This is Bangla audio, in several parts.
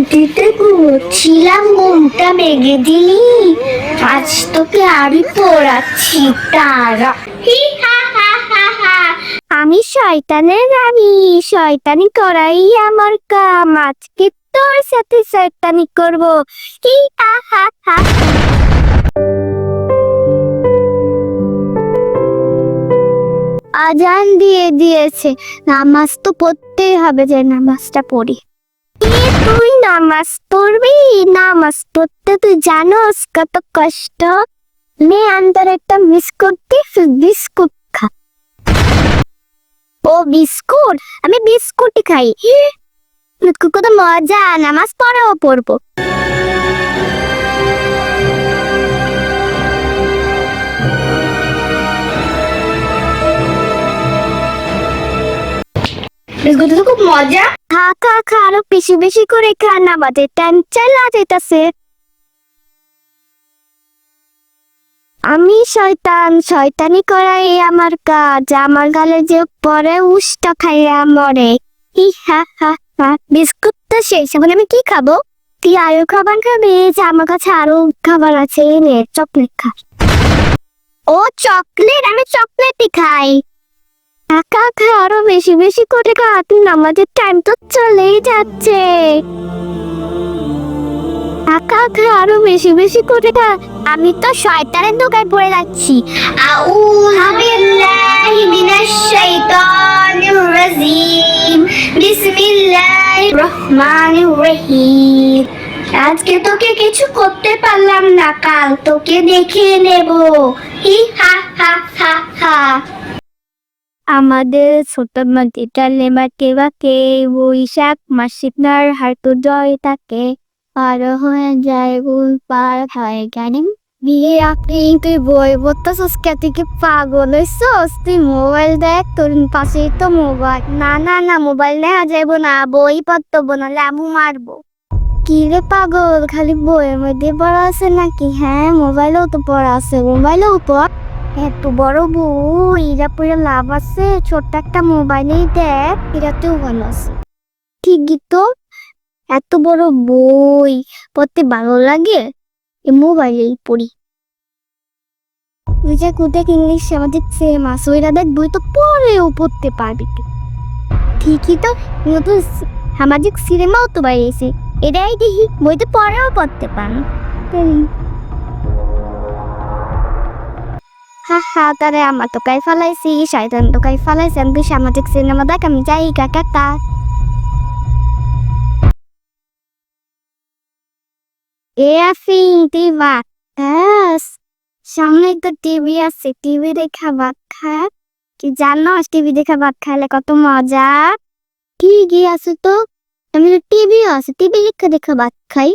শান্তিতে ঘুমোচ্ছিলাম, ঘুমটা ভেঙে দিলি। আজ তোকে আমি পড়াচ্ছি তারা। হি হা হা হা হা। আমি শয়তানের রানী, শয়তানি করাই আমার কাম। আজকে তোর সাথে শয়তানি করব। হি হা হা হা। আজান দিয়ে দিয়েছে, নামাজ তো পড়তেই হবে, যে নামাজটা পড়ি। তুই নামাজ পড়বি? নামাজ পড়তে তুই জানোস কত কষ্ট? নে আন্দর একটা বিস্কুট দি, বিস্কুট খা। ও বিস্কুট? আমি বিস্কুটই খাই। কত মজা, নামাজ পড়াও পড়বো। বিস্কুট তো খুব মজা। খা খা খা, আরো বেশি বেশি করে খা, না বাদে টেনশন না যেতেছে। আমি শয়তান, শয়তানি করাই আমার কাজ। আমার গালে যে পরে উষ্টা খাইয়া মরে। হি হা হা হা। বিস্কুট তো শেষ, এখন আমি কি খাবো? তুই আরো খাবার খাবি? যে আমার কাছে আরো খাবার আছে, নে চকলেট খা। ও চকলেট? আমি চকলেটই খাই। খা খা, আরো বেশি বেশি করে খা, তুই আমাদের টাইম তো চলেই যাচ্ছে। খা খা, আরো বেশি বেশি করে খা। আমি তো শয়তানের দোকায় পড়ে যাচ্ছি। আউযু বিল্লাহি মিনাশ শাইতানির রাজিম। বিসমিল্লাহির রহমানির রহিম। আজকে তোকে কিছু করতে পারলাম না, কাল তোকে দেখে নেব। হি হা হা হা হা। আমাদের ছোট মাটিটা লেমাকে বাকে, বৈশাখ মাসিকনার হাতুদয় তাকে, পার হয়ে যায় গুল পার হয় গানে। বিয়ে আপনি তুই বই পড়তেছস কে? তুই কি পাগল হইছস? তুই মোবাইল দেখ, তোর পাশেই তো মোবাইল। না না না, মোবাইল দেখা যাইব না, বই পড়তে না, লামু মারবো। কি রে পাগল, খালি বইয়ের মধ্যে পড়া আছে নাকি? হ্যাঁ, মোবাইলেও তো পড়া আছে, মোবাইলেও পড়। এত বড় বই, এরা পড়ে লাভ আছে? ছোট্ট একটা মোবাইলেই দেখ, এটাতেও ভালো আছে। ঠিকই তো, এত বড় বই পড়তে ভালো লাগে, এ মোবাইলেই পড়ি। তুই যে কুদেক ইংলিশ সামাজিক ফেমাস, ওইরা দেখ বই তো পড়েও পড়তে পারবি। ঠিকই তো, নতুন সামাজিক সিনেমাও তো বাইরেছে, এটাই দেখি বইতে পড়েও পড়তে পারো। হা হা, তারে আমার তো কাই ফালাইছি, শয়তান তো কাই ফালাইছি। আমি সামাজিক সিনেমা দেখ, আমি যাই কাকা। এ আফিন টিভা, হ্যাঁ সামনে তো টিভি আছে, টিভি দেখা ভাত খা। কি জানো টিভি দেখা ভাত খাইলে কত মজা? ঠিকই আছে তো, আমি তো টিভিও আছে, টিভি দেখা দেখা ভাত খাই।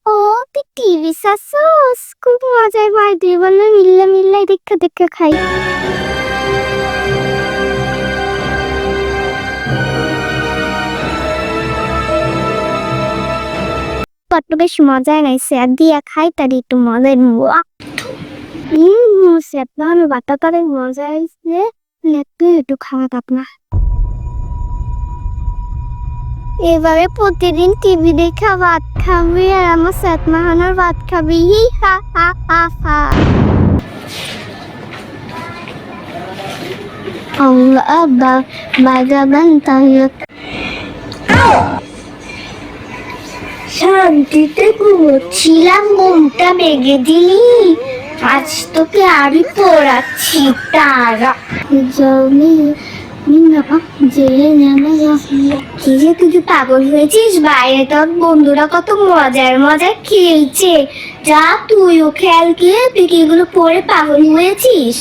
ও তুই টিভি চাচ্ছস? খুব মজার ভাই, তুই বললে মিল্লা মিল্লাই দেখা দেখা খাই। কত বেশ মজায় নাইছে, আর দিয়া খাই তার একটু মজাই নেবো। সেটা আমি বাটা তারে মজা হয়েছে, একটু খাওয়া আপনা। এবারে প্রতিদিন টিভি দেখা ভাত খাবি, আর আমার সেট মাহানোর ভাত খাবি। হি হা হা হা হা। আল্লাহ আব্বা বাজাবান তাহলে শান্তিতে ঘুমোচ্ছিলাম, ঘুমটা ভেঙে দিলি। আজ তোকে আমি পড়াচ্ছি তারা। তুই পাগল হয়েছিস? বাইরে তোর বন্ধুরা কত মজার মজার খেলছে, যা তুইও খেল। কি তুই কি এগুলো পড়ে পাগল হয়েছিস?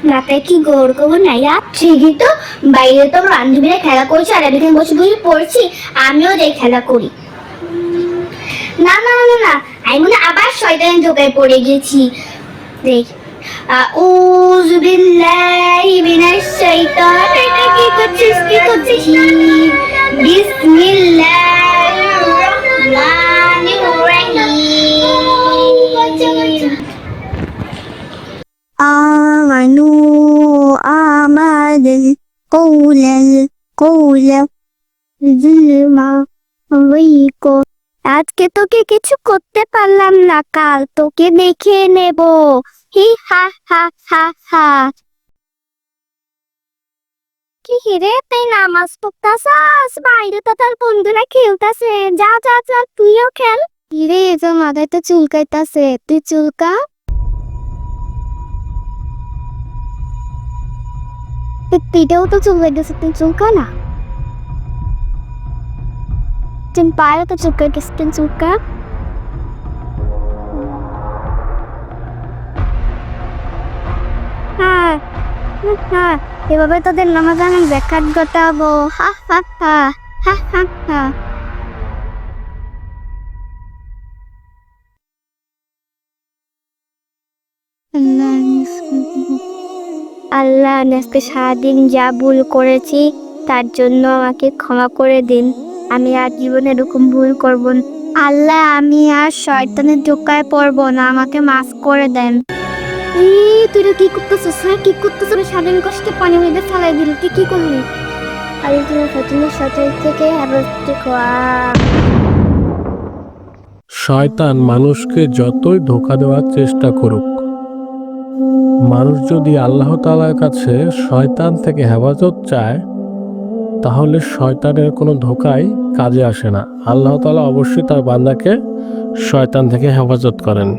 মাথায় কি গোর গোবর নাই? ঠিকই তো, বাইরে তো বান্ধবীরা খেলা করছে, আর আমি বসে বসে পড়ছি, আমিও যাই খেলা করি। না না না না, আমি মনে আবার শয়তানের ধোকায় পড়ে গেছি। দেখ, আউযু বিল্লাহি মিনাশ শাইতান। এটা কি করছিস? কি করছিস? বিসমিল্লাহির রহমানির রহিম। আমানু আমাদের কৌলা জিলমা আজকে তোকে কিছু করতে পারলাম না, কাল তোকে দেখে নেব। হি হা হা হা হা। কি রে, তুই নামাজ পড়তাছস? বাইরে তো তোর বন্ধুরা খেলতাছে, যা যা যা তুইও খেল। কি রে, তোর মাথায় তো চুলকাইতাছে, তুই চুলকা। পিঠেও তো চুলকাইতেছে, তুই চুলকা না। তুই পায়ে তো চুলকাইতেছে, তুই চুলকা। হ্যাঁ হ্যাঁ, এভাবে তোদের নামাজ আমি ব্যাখ্যাত ঘটাবো। হা হা হা হা হা হা। আল্লাহ, আজকে সারাদিন যা ভুল করেছি তার জন্য আমাকে ক্ষমা করে দিন। আমি আর জীবনে এরকম ভুল করব না। আল্লাহ, আমি আর শয়তানের ধোঁকায় পড়বো না, আমাকে মাফ করে দেন। তুই কি করতেছিস? হ্যাঁ, কি করতেছিস? সারাদিন কষ্টে পানি মধ্যে ফেলাই দিলি, তুই কি করলি? আরে তুমি শয়তানের শয়তান থেকে হেফাজত করা। শয়তান মানুষকে যতই ধোঁকা দেওয়ার চেষ্টা করুক, মানুষ যদি আল্লাহ তাআলার কাছে শয়তান থেকে হেফাজত চায়, তাহলে শয়তানের কোনো ধোঁকাই কাজে আসে না। আল্লাহ তাআলা অবশ্যই তার বান্দাকে শয়তান থেকে হেফাজত করেন।